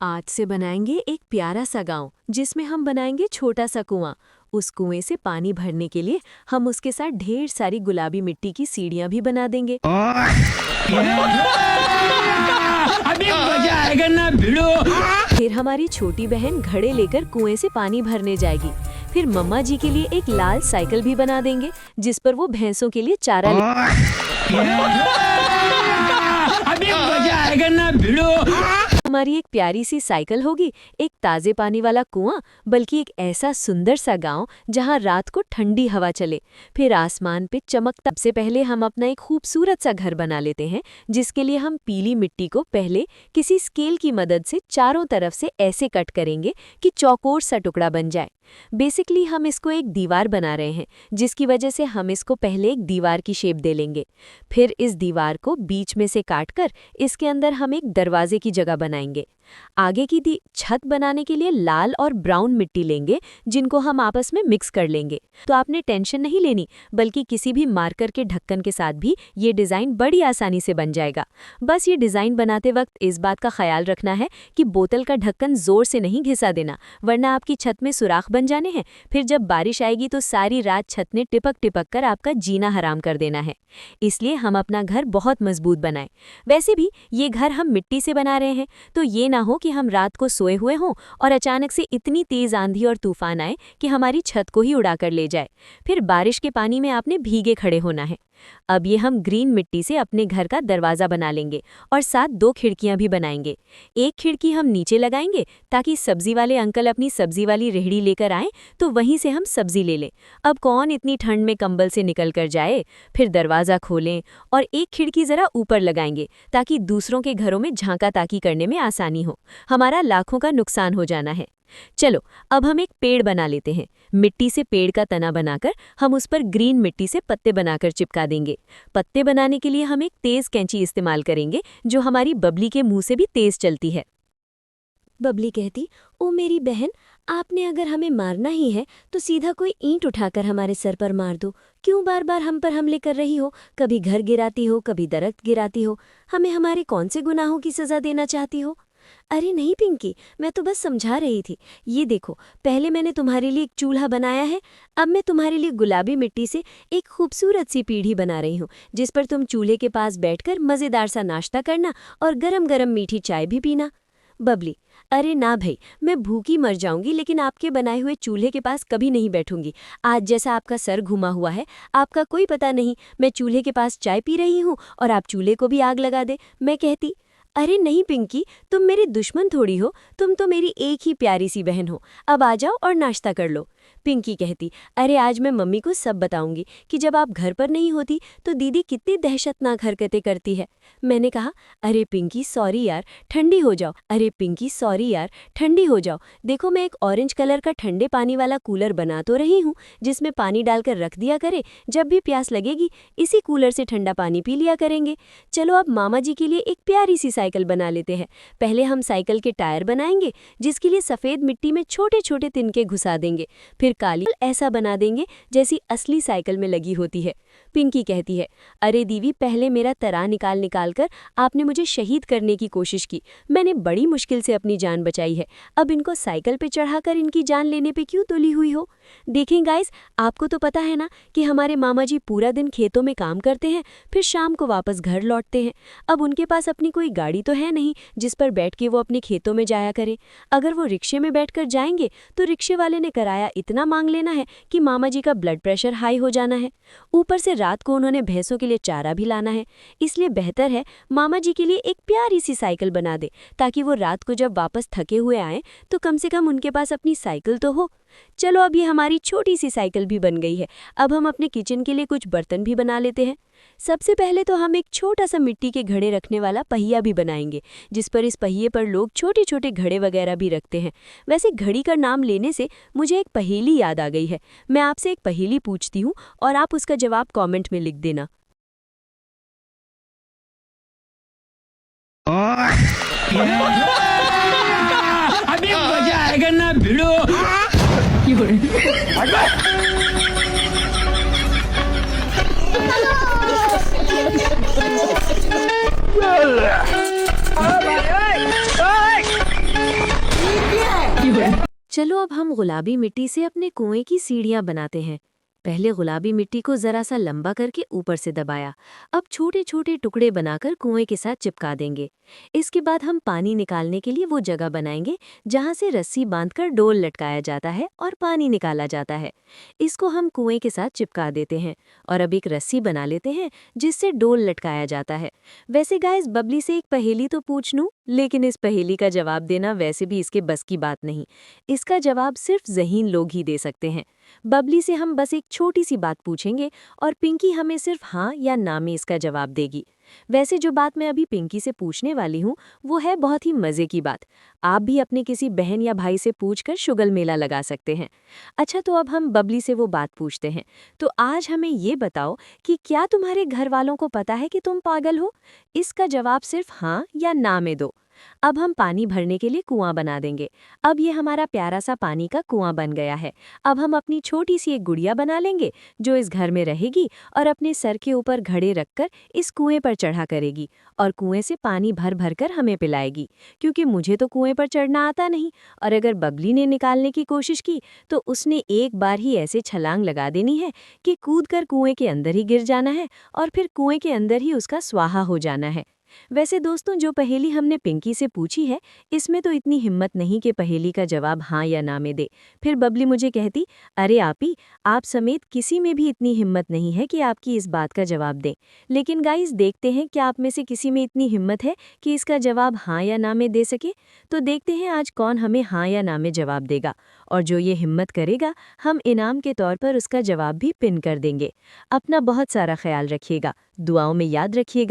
आज से बनाएंगे एक प्यारा सा गांव जिसमें हम बनाएंगे छोटा सा कुआं। उस कुएं से पानी भरने के लिए हम उसके साथ ढेर सारी गुलाबी मिट्टी की सीढ़ियां भी बना देंगे। अभी मजा आएगा ना भिड़ो। फिर हमारी छोटी बहन घड़े लेकर कुएं से पानी भरने जाएगी। फिर मम्मा जी के लिए एक लाल साइकिल भी बना देंगे जिस पर वो भैंसों के लिए चारा अभी मजा आएगा ना भिड़ो। हमारी एक प्यारी सी साइकिल होगी, एक ताजे पानी वाला कुआं, बल्कि एक ऐसा सुंदर सा गांव जहां रात को ठंडी हवा चले। फिर आसमान पे चमकता। सबसे पहले हम अपना एक खूबसूरत सा घर बना लेते हैं जिसके लिए हम पीली मिट्टी को पहले किसी स्केल की मदद से चारों तरफ से ऐसे कट करेंगे कि चौकोर सा टुकड़ा बन जाए। बेसिकली हम इसको एक दीवार बना रहे हैं जिसकी वजह से हम इसको पहले एक दीवार की शेप दे लेंगे। फिर इस दीवार को बीच में से काटकर इसके अंदर हम एक दरवाजे की जगह बनाएंगे। आगे की छत बनाने के लिए लाल और ब्राउन मिट्टी लेंगे जिनको हम आपस में मिक्स कर लेंगे। तो आपने टेंशन नहीं लेनी, बल्कि किसी भी मार्कर के ढक्कन के साथ भी ये डिज़ाइन बड़ी आसानी से बन जाएगा। बस ये डिज़ाइन बनाते वक्त इस बात का ख्याल रखना है कि बोतल का ढक्कन जोर से नहीं घिसा देना, वरना आपकी छत में सुराख बन जाने हैं। फिर जब बारिश आएगी तो सारी रात छत ने टिपक टिपक कर आपका जीना हराम कर देना है। इसलिए हम अपना घर बहुत मजबूत बनाएं। वैसे भी ये घर हम मिट्टी से बना रहे हैं, तो ये ना हो कि हम रात को सोए हुए हों और अचानक से इतनी तेज आंधी और तूफान आए कि हमारी छत को ही उड़ा कर ले जाए। फिर बारिश के पानी में आपने भीगे खड़े होना है। अब ये हम ग्रीन मिट्टी से अपने घर का दरवाज़ा बना लेंगे और साथ 2 खिड़कियां भी बनाएंगे। एक खिड़की हम नीचे लगाएंगे ताकि सब्जी वाले अंकल अपनी सब्जी वाली रेहड़ी लेकर आएं तो वहीं से हम सब्जी ले लें। अब कौन इतनी ठंड में कंबल से निकल कर जाए। फिर दरवाज़ा खोलें और एक खिड़की ज़रा ऊपर लगाएंगे ताकि दूसरों के घरों में झांका ताकी करने में आसानी हो। हमारा लाखों का नुकसान हो जाना है। चलो अब हम एक पेड़ बना लेते हैं। मिट्टी से पेड़ का तना बनाकर हम उस पर ग्रीन मिट्टी से पत्ते बनाकर चिपका देंगे। पत्ते बनाने के लिए हम एक तेज कैंची इस्तेमाल करेंगे जो हमारी बबली के मुंह से भी तेज चलती है। बबली कहती, ओ मेरी बहन, आपने अगर हमें मारना ही है तो सीधा कोई ईंट उठाकर हमारे सर पर मार दो। क्यों बार बार हम पर हमले कर रही हो? कभी घर गिराती हो, कभी दरख्त गिराती हो। हमें हमारे कौन से गुनाहों की सजा देना चाहती हो? अरे नहीं पिंकी, मैं तो बस समझा रही थी। ये देखो, पहले मैंने तुम्हारे लिए एक चूल्हा बनाया है, अब मैं तुम्हारे लिए गुलाबी मिट्टी से एक खूबसूरत सी पीढ़ी बना रही हूँ जिस पर तुम चूल्हे के पास बैठकर मज़ेदार सा नाश्ता करना और गरम गरम मीठी चाय भी पीना। बबली, अरे ना भाई, मैं भूखी मर जाऊंगी लेकिन आपके बनाए हुए चूल्हे के पास कभी नहीं बैठूंगी। आज जैसा आपका सर घुमा हुआ है, आपका कोई पता नहीं। मैं चूल्हे के पास चाय पी रही हूँ और आप चूल्हे को भी आग लगा दे। मैं कहती, अरे नहीं पिंकी, तुम मेरे दुश्मन थोड़ी हो, तुम तो मेरी एक ही प्यारी सी बहन हो। अब आ जाओ और नाश्ता कर लो। पिंकी कहती, अरे आज मैं मम्मी को सब बताऊंगी कि जब आप घर पर नहीं होती तो दीदी कितनी दहशतनाक हरकतें करती है। मैंने कहा, अरे पिंकी सॉरी यार, ठंडी हो जाओ। अरे पिंकी सॉरी यार, ठंडी हो जाओ। देखो, मैं एक ऑरेंज कलर का ठंडे पानी वाला कूलर बना तो रही हूँ जिसमें पानी डालकर रख दिया करे। जब भी प्यास लगेगी इसी कूलर से ठंडा पानी पी लिया करेंगे। चलो अब मामा जी के लिए एक प्यारी सी साइकिल बना लेते हैं। पहले हम साइकिल के टायर बनाएंगे जिसके लिए सफ़ेद मिट्टी में छोटे छोटे तिनके घुसा देंगे। फिर काली ऐसा बना देंगे जैसी असली साइकिल में लगी होती है। पिंकी कहती है, अरे दीदी, पहले मेरा तरा निकाल निकाल कर आपने मुझे शहीद करने की कोशिश की। मैंने बड़ी मुश्किल से अपनी जान बचाई है। अब इनको साइकिल पे चढ़ाकर इनकी जान लेने पे क्यों तुली हुई हो? देखें गाइस, आपको तो पता है ना कि हमारे मामा जी पूरा दिन खेतों में काम करते हैं, फिर शाम को वापस घर लौटते हैं। अब उनके पास अपनी कोई गाड़ी तो है नहीं जिस पर बैठ के वो अपने खेतों में जाया करें। अगर वो रिक्शे में बैठकर जाएंगे तो रिक्शे वाले ने किराया इतना मांग लेना है कि मामा जी का ब्लड प्रेशर हाई हो जाना है। ऊपर से रात को उन्होंने भैंसों के लिए चारा भी लाना है। इसलिए बेहतर है मामा जी के लिए एक प्यारी सी साइकिल बना दे ताकि वो रात को जब वापस थके हुए आएँ तो कम से कम उनके पास अपनी साइकिल तो हो। चलो अब ये हमारी छोटी सी साइकिल भी बन गई है। अब हम अपने किचन के लिए कुछ बर्तन भी बना लेते हैं। सबसे पहले तो हम एक छोटा सा मिट्टी के घड़े रखने वाला पहिया भी बनाएंगे जिस पर इस पहिए पर लोग छोटे छोटे घड़े वगैरह भी रखते हैं। वैसे घड़ी का नाम लेने से मुझे एक पहेली याद आ गई है। मैं आपसे एक पहेली पूछती हूँ और आप उसका जवाब कमेंट में लिख देना। अभी मजा आएगा ना भिड़ो। चलो अब हम गुलाबी मिट्टी से अपने कुएं की सीढ़ियां बनाते हैं। पहले गुलाबी मिट्टी को जरा सा लंबा करके ऊपर से दबाया। अब छोटे छोटे टुकड़े बनाकर कुएं के साथ चिपका देंगे। इसके बाद हम पानी निकालने के लिए वो जगह बनाएंगे जहां से रस्सी बांधकर डोल लटकाया जाता है और पानी निकाला जाता है। इसको हम कुएं के साथ चिपका देते हैं और अब एक रस्सी बना लेते हैं जिससे डोल लटकाया जाता है। वैसे गाइस, बबली से एक पहेली तो पूछ लूं, लेकिन इस पहेली का जवाब देना वैसे भी इसके बस की बात नहीं। इसका जवाब सिर्फ ज़हीन लोग ही दे सकते हैं। बबली से हम बस एक छोटी सी बात पूछेंगे और पिंकी हमें सिर्फ हाँ या ना में इसका जवाब देगी। वैसे जो बात मैं अभी पिंकी से पूछने वाली हूँ वो है बहुत ही मज़े की बात। आप भी अपने किसी बहन या भाई से पूछकर शुगल मेला लगा सकते हैं। अच्छा, तो अब हम बबली से वो बात पूछते हैं। तो आज हमें ये बताओ कि क्या तुम्हारे घर वालों को पता है कि तुम पागल हो? इसका जवाब सिर्फ हाँ या ना में दो। अब हम पानी भरने के लिए कुआं बना देंगे। अब ये हमारा प्यारा सा पानी का कुआं बन गया है। अब हम अपनी छोटी सी एक गुड़िया बना लेंगे जो इस घर में रहेगी और अपने सर के ऊपर घड़े रखकर इस कुएं पर चढ़ा करेगी और कुएं से पानी भर भर कर हमें पिलाएगी। क्योंकि मुझे तो कुएं पर चढ़ना आता नहीं, और अगर बबली ने निकालने की कोशिश की तो उसने एक बार ही ऐसे छलांग लगा देनी है कि कूदकर कुएं के अंदर ही गिर जाना है और फिर कुएं के अंदर ही उसका स्वाहा हो जाना है। वैसे दोस्तों, जो पहेली हमने पिंकी से पूछी है इसमें तो इतनी हिम्मत नहीं कि पहेली का जवाब हाँ या ना में दे। फिर बबली मुझे कहती, अरे आपी, आप समेत किसी में भी इतनी हिम्मत नहीं है कि आपकी इस बात का जवाब दें। लेकिन गाइस, देखते हैं क्या आप में से किसी में इतनी हिम्मत है कि इसका जवाब हाँ या ना में दे सके। तो देखते हैं आज कौन हमें हाँ या ना में जवाब देगा, और जो ये हिम्मत करेगा हम इनाम के तौर पर उसका जवाब भी पिन कर देंगे। अपना बहुत सारा ख्याल रखिएगा, दुआओं में याद रखिएगा।